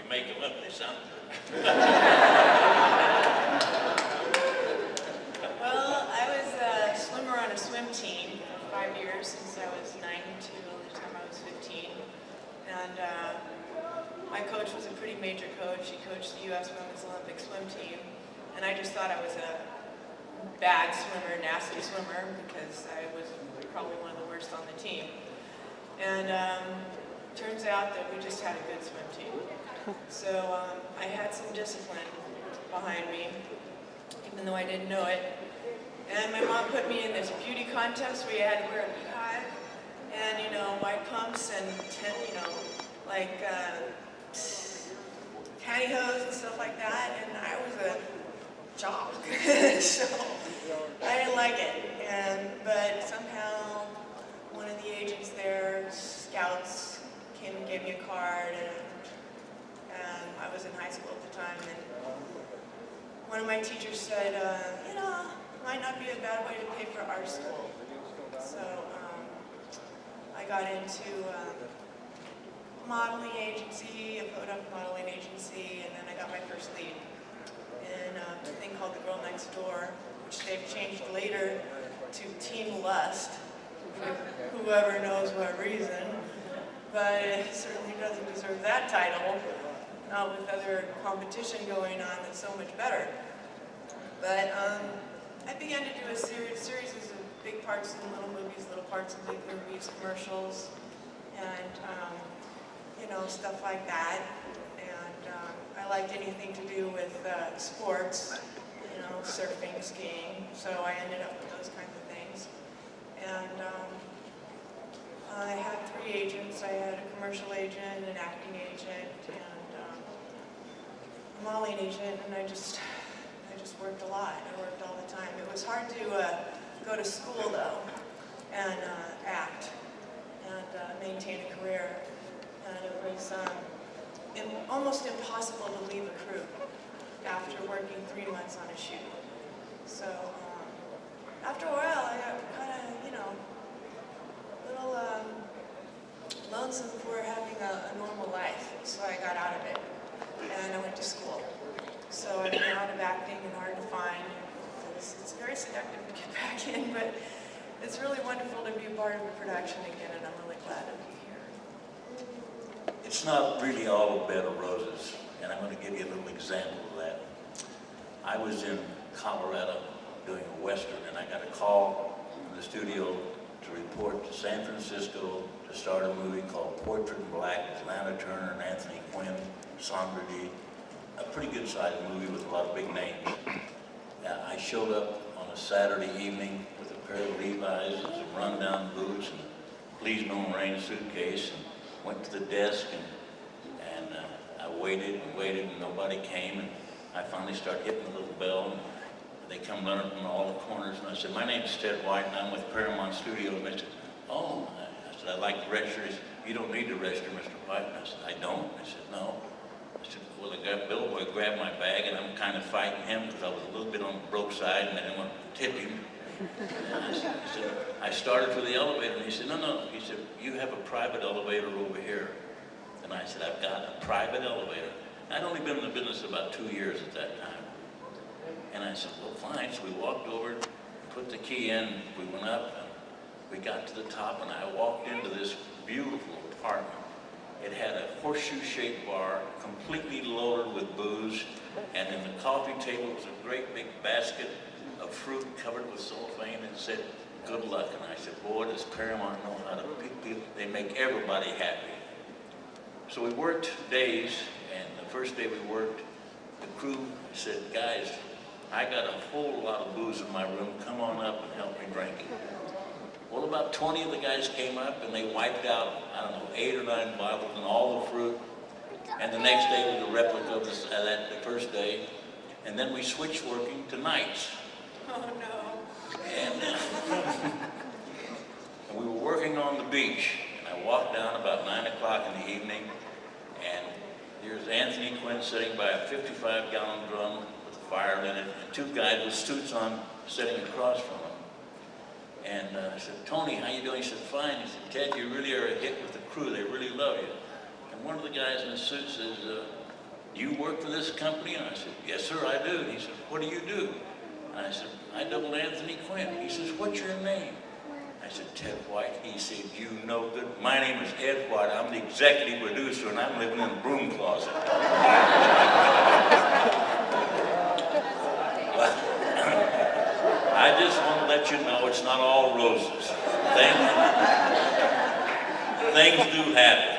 you make them up, they sound good. Well, I was a swimmer on a swim team for 5 years since I was 9 to the time I was 15. And my coach was a pretty major coach. He coached the U.S. Women's Olympic swim team. And I just thought I was a bad swimmer, nasty swimmer, because I was probably one of the worst on the team. And turns out that we just had a good swim team. So I had some discipline behind me, even though I didn't know it. And my mom put me in this beauty contest where you had to wear a beehive and, you know, white pumps and, like pantyhose and stuff like that. And I was a jock, so I didn't like it. But somehow one of the agents there, scouts, came and gave me a card, and I was in high school at the time, and one of my teachers said, you know, might not be a bad way to pay for art school. So I got into a modeling agency, a photo modeling agency, and then I got my first lead in a thing called The Girl Next Door, which they've changed later to Teen Lust, for whoever knows what reason. But it certainly doesn't deserve that title, not with other competition going on that's so much better. But I began to do a series of big parts in little movies, little parts in big movies, commercials, and you know, stuff like that. And I liked anything to do with sports, you know, surfing, skiing. So I ended up with those kinds of things. And I had 3 agents. I had a commercial agent, an acting agent, and a modeling agent, and I just worked a lot. I worked all the time. It was hard to go to school, though, and act, and maintain a career. And it was almost impossible to leave a crew after working 3 months on a shoot. So after a while, I got kind of, you know, a little lonesome for having a normal life. So I got out of it, and I went to school. So I've been out of acting and hard to find. It's very seductive to get back in, but it's really wonderful to be a part of a production again, and I'm really glad to be here. It's not really all a bed of roses, and I'm going to give you a little example of that. I was in Colorado doing a Western, and I got a call from the studio to report to San Francisco to start a movie called Portrait in Black with Lana Turner and Anthony Quinn, Sandra Dee. A pretty good sized movie with a lot of big names. I showed up on a Saturday evening with a pair of Levi's and some rundown boots and a Please Don't Rain suitcase, and went to the desk, and I waited and waited, and nobody came, and I finally started hitting the little bell, and they come running from all the corners, and I said, my name's Ted White, and I'm with Paramount Studios. And they said, oh, I said, I'd like to register. He said, you don't need to register, Mr. White. And I said, I don't? I said, no. I said, well, the bellboy grabbed my bag, and I'm kind of fighting him because I was a little bit on the broke side, and I didn't want to tip him. And I said, I started for the elevator, and he said, no. He said, you have a private elevator over here. And I said, I've got a private elevator. I'd only been in the business about 2 years at that time. And I said, well, fine. So we walked over, put the key in, we went up, and we got to the top, and I walked into this beautiful apartment. It had a horseshoe-shaped bar, completely loaded with booze, and in the coffee table was a great big basket of fruit covered with cellophane, and said, good luck. And I said, boy, does Paramount know how to pick people. They make everybody happy. So we worked days, and the first day we worked, the crew said, guys, I got a whole lot of booze in my room. Come on up and help me drink it. Well, about 20 of the guys came up, and they wiped out, I don't know, 8 or 9 bottles and all the fruit. And the next day was a replica of the first day. And then we switched working to nights. Oh, no. And we were working on the beach. And I walked down about 9 o'clock in the evening, and here's Anthony Quinn sitting by a 55-gallon drum with a fire in it, and 2 guys with suits on sitting across from him. And I said, Tony, how you doing? He said, fine. He said, Ted, you really are a hit with the crew. They really love you. And one of the guys in the suit says, you work for this company? And I said, yes, sir, I do. And he said, what do you do? And I said, I double Anthony Quinn. He says, what's your name? I said, Ted White. He said, you know good. My name is Ed White. I'm the executive producer, and I'm living in the broom closet. I just want to let you know it's not all roses. Things do happen.